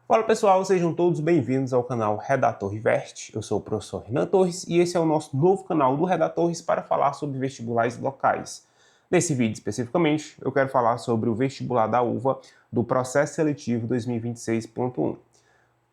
Fala pessoal, sejam todos bem-vindos ao canal Redator Riverte. Eu sou o professor Renan Torres e esse é o nosso novo canal do Redatores para falar sobre vestibulares locais. Nesse vídeo especificamente, eu quero falar sobre o vestibular da UVA do processo seletivo 2026.1.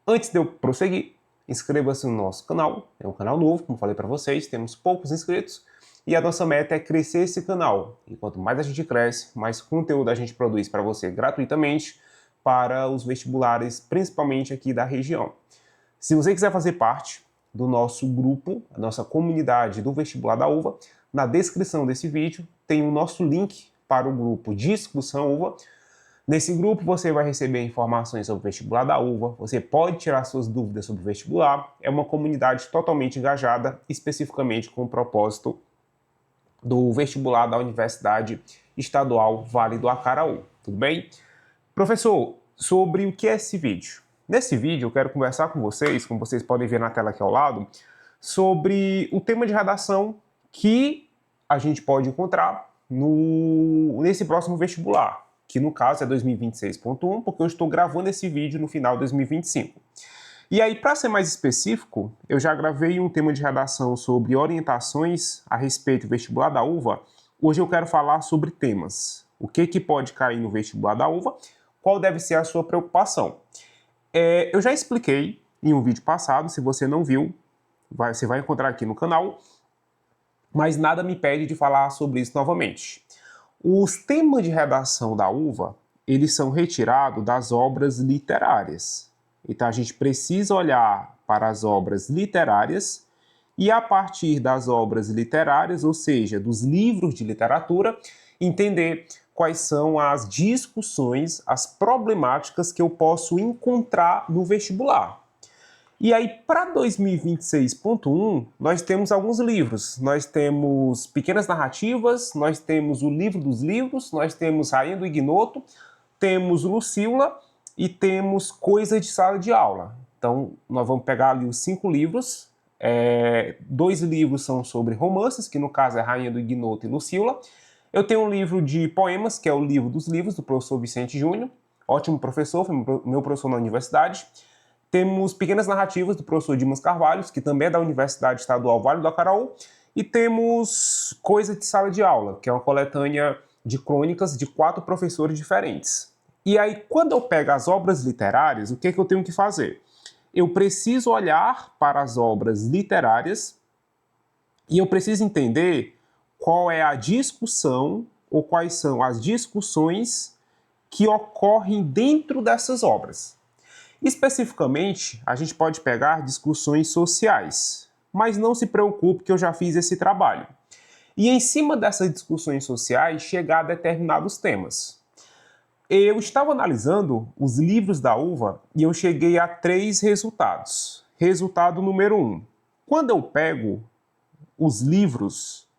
Antes de eu prosseguir, inscreva-se no nosso canal, é um canal novo, como falei para vocês, temos poucos inscritos e a nossa meta é crescer esse canal. E quanto mais a gente cresce, mais conteúdo a gente produz para você gratuitamente para os vestibulares, principalmente aqui da região. Se você quiser fazer parte do nosso grupo, a nossa comunidade do vestibular da UVA, na descrição desse vídeo tem o nosso link para o grupo Discussão UVA. Nesse grupo você vai receber informações sobre o vestibular da UVA, você pode tirar suas dúvidas sobre o vestibular, é uma comunidade totalmente engajada, especificamente com o propósito do vestibular da Universidade Estadual Vale do Acaraú, tudo bem? Professor, sobre o que é esse vídeo? Nesse vídeo eu quero conversar com vocês, como vocês podem ver na tela aqui ao lado, sobre o tema de redação que a gente pode encontrar nesse próximo vestibular, que no caso é 2026.1, porque eu estou gravando esse vídeo no final de 2025. E aí, para ser mais específico, eu já gravei um tema de redação sobre orientações a respeito do vestibular da UVA. Hoje eu quero falar sobre temas. O que pode cair no vestibular da UVA, qual deve ser a sua preocupação. Eu já expliquei em um vídeo passado, se você não viu, você vai encontrar aqui no canal, mas nada me impede de falar sobre isso novamente. Os temas de redação da UVA, eles são retirados das obras literárias. Então a gente precisa olhar para as obras literárias e a partir das obras literárias, ou seja, dos livros de literatura, entender quais são as discussões, as problemáticas que eu posso encontrar no vestibular. E aí, para 2026.1, nós temos alguns livros. Nós temos Pequenas Narrativas, nós temos o Livro dos Livros, nós temos Rainha do Ignoto, temos Lucília e temos Coisas de Sala de Aula. Então, nós vamos pegar ali os 5 livros. 2 livros são sobre romances, que no caso é Rainha do Ignoto e Lucília. Eu tenho um livro de poemas, que é o Livro dos Livros, do professor Vicente Júnior. Ótimo professor, foi meu professor na universidade. Temos Pequenas Narrativas, do professor Dimas Carvalho, que também é da Universidade Estadual Vale do Acaraú. E temos Coisa de Sala de Aula, que é uma coletânea de crônicas de 4 professores diferentes. E aí, quando eu pego as obras literárias, o que eu tenho que fazer? Eu preciso olhar para as obras literárias e eu preciso entender qual é a discussão ou quais são as discussões que ocorrem dentro dessas obras. Especificamente, a gente pode pegar discussões sociais, mas não se preocupe que eu já fiz esse trabalho. E em cima dessas discussões sociais, chegar a determinados temas. Eu estava analisando os livros da UVA e eu cheguei a 3 resultados. Resultado número 1. Quando eu pego os livros,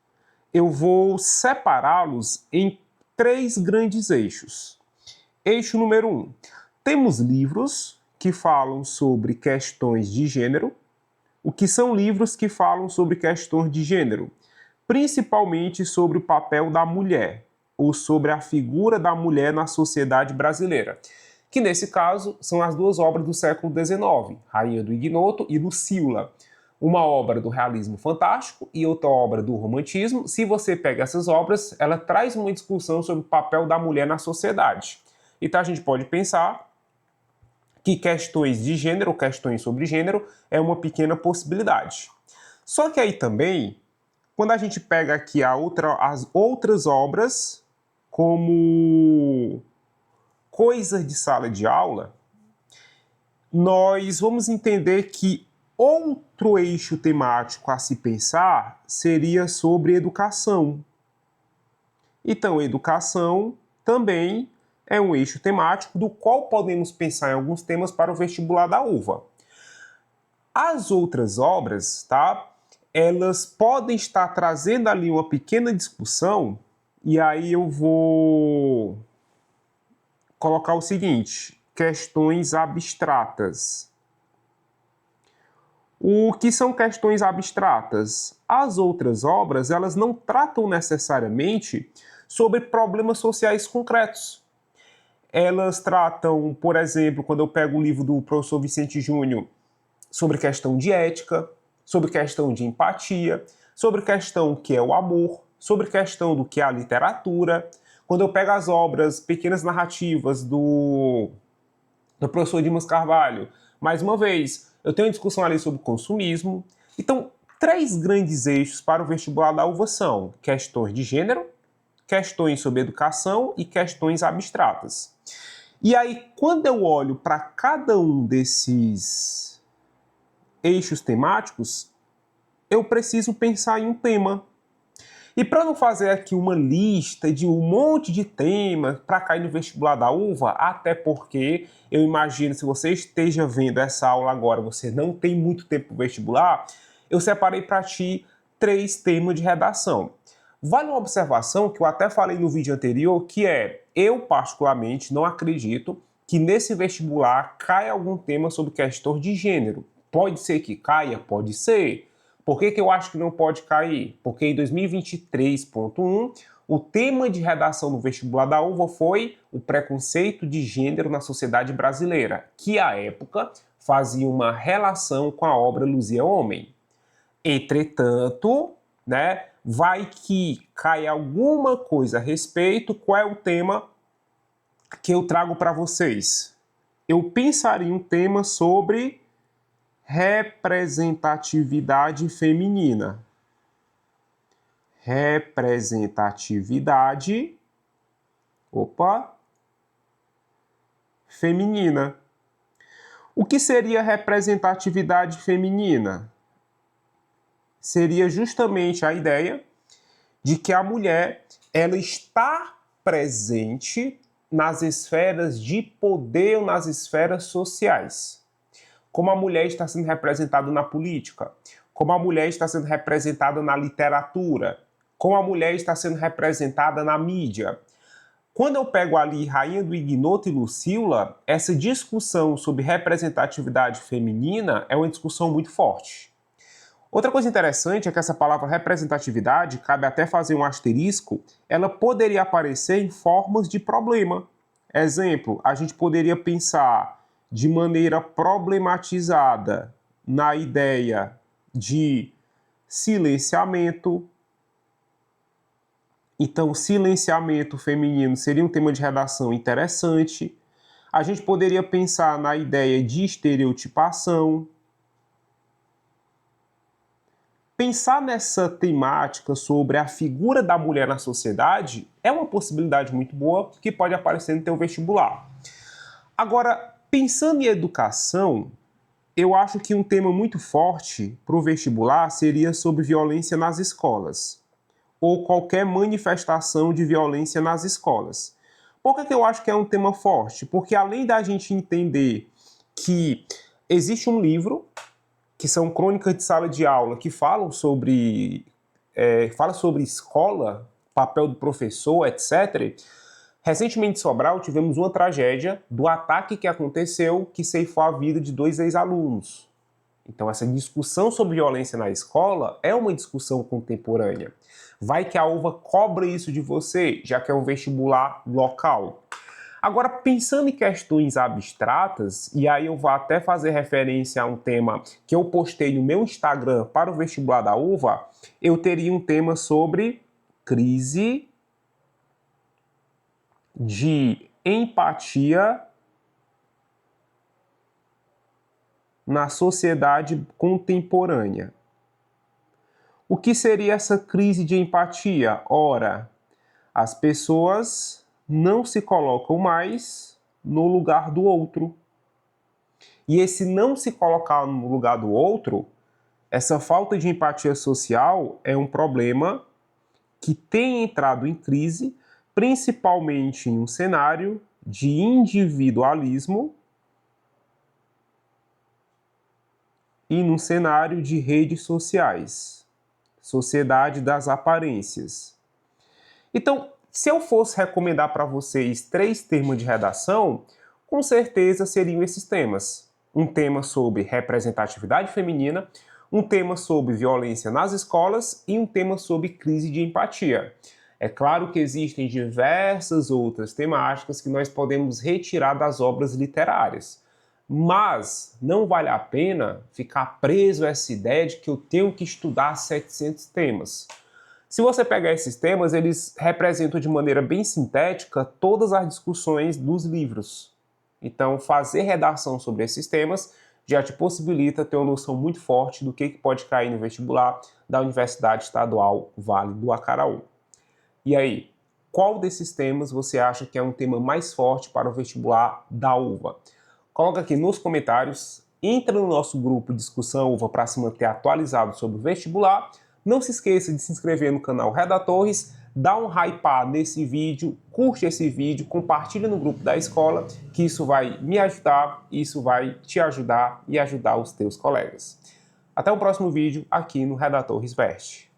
eu vou separá-los em 3 grandes eixos. Eixo número 1. Temos livros que falam sobre questões de gênero. O que são livros que falam sobre questões de gênero? Principalmente sobre o papel da mulher, ou sobre a figura da mulher na sociedade brasileira, que nesse caso são as 2 obras do século XIX, Rainha do Ignoto e Lucília. Uma obra do realismo fantástico e outra obra do romantismo. Se você pega essas obras, ela traz uma discussão sobre o papel da mulher na sociedade. Então a gente pode pensar que questões de gênero, questões sobre gênero, é uma pequena possibilidade. Só que aí também, quando a gente pega aqui as outras obras, como Coisas de Sala de Aula, nós vamos entender que outro eixo temático a se pensar seria sobre educação. Então, educação também é um eixo temático do qual podemos pensar em alguns temas para o vestibular da UVA. As outras obras, tá? Elas podem estar trazendo ali uma pequena discussão, e aí eu vou colocar o seguinte: questões abstratas. O que são questões abstratas? As outras obras, elas não tratam necessariamente sobre problemas sociais concretos. Elas tratam, por exemplo, quando eu pego o livro do professor Vicente Júnior, sobre questão de ética, sobre questão de empatia, sobre questão que é o amor, sobre questão do que é a literatura. Quando eu pego as obras, pequenas narrativas do professor Dimas Carvalho, mais uma vez, eu tenho uma discussão ali sobre consumismo. Então, 3 grandes eixos para o vestibular da UVA são questões de gênero, questões sobre educação e questões abstratas. E aí, quando eu olho para cada um desses eixos temáticos, eu preciso pensar em um tema. E para não fazer aqui uma lista de um monte de temas para cair no vestibular da UVA, até porque eu imagino, se você esteja vendo essa aula agora, você não tem muito tempo para o vestibular, eu separei para ti 3 temas de redação. Vale uma observação que eu até falei no vídeo anterior, que é, eu particularmente não acredito que nesse vestibular caia algum tema sobre questão de gênero. Pode ser que caia? Pode ser. Por que eu acho que não pode cair? Porque em 2023.1, o tema de redação no vestibular da UVA foi o preconceito de gênero na sociedade brasileira, que à época fazia uma relação com a obra Luzia Homem. Entretanto, né, vai que cai alguma coisa a respeito, qual é o tema que eu trago para vocês? Eu pensaria em um tema sobre representatividade feminina. Representatividade, feminina. O que seria representatividade feminina? Seria justamente a ideia de que a mulher ela está presente nas esferas de poder ou nas esferas sociais. Como a mulher está sendo representada na política, como a mulher está sendo representada na literatura, como a mulher está sendo representada na mídia. Quando eu pego ali Rainha do Ignoto e Lucila, essa discussão sobre representatividade feminina é uma discussão muito forte. Outra coisa interessante é que essa palavra representatividade, cabe até fazer um asterisco, ela poderia aparecer em formas de problema. Exemplo, a gente poderia pensar de maneira problematizada na ideia de silenciamento. Então, silenciamento feminino seria um tema de redação interessante. A gente poderia pensar na ideia de estereotipação. Pensar nessa temática sobre a figura da mulher na sociedade é uma possibilidade muito boa que pode aparecer no teu vestibular. Agora, pensando em educação, eu acho que um tema muito forte para o vestibular seria sobre violência nas escolas, ou qualquer manifestação de violência nas escolas. Por que eu acho que é um tema forte? Porque além da gente entender que existe um livro, que são crônicas de sala de aula, que falam sobre, escola, papel do professor, etc., recentemente em Sobral tivemos uma tragédia do ataque que aconteceu que ceifou a vida de 2 ex-alunos. Então essa discussão sobre violência na escola é uma discussão contemporânea. Vai que a UVA cobra isso de você, já que é um vestibular local. Agora, pensando em questões abstratas, e aí eu vou até fazer referência a um tema que eu postei no meu Instagram para o vestibular da UVA, eu teria um tema sobre crise de empatia na sociedade contemporânea. O que seria essa crise de empatia? Ora, as pessoas não se colocam mais no lugar do outro. E esse não se colocar no lugar do outro, essa falta de empatia social é um problema que tem entrado em crise, principalmente em um cenário de individualismo e num cenário de redes sociais, sociedade das aparências. Então, se eu fosse recomendar para vocês 3 temas de redação, com certeza seriam esses temas. Um tema sobre representatividade feminina, um tema sobre violência nas escolas e um tema sobre crise de empatia. É claro que existem diversas outras temáticas que nós podemos retirar das obras literárias, mas não vale a pena ficar preso a essa ideia de que eu tenho que estudar 700 temas. Se você pegar esses temas, eles representam de maneira bem sintética todas as discussões dos livros. Então, fazer redação sobre esses temas já te possibilita ter uma noção muito forte do que pode cair no vestibular da Universidade Estadual Vale do Acaraú. E aí, qual desses temas você acha que é um tema mais forte para o vestibular da UVA? Coloca aqui nos comentários, entra no nosso grupo Discussão UVA para se manter atualizado sobre o vestibular. Não se esqueça de se inscrever no canal Redatores, dá um hypar nesse vídeo, curte esse vídeo, compartilha no grupo da escola, que isso vai me ajudar, isso vai te ajudar e ajudar os teus colegas. Até o próximo vídeo aqui no Redatores Veste.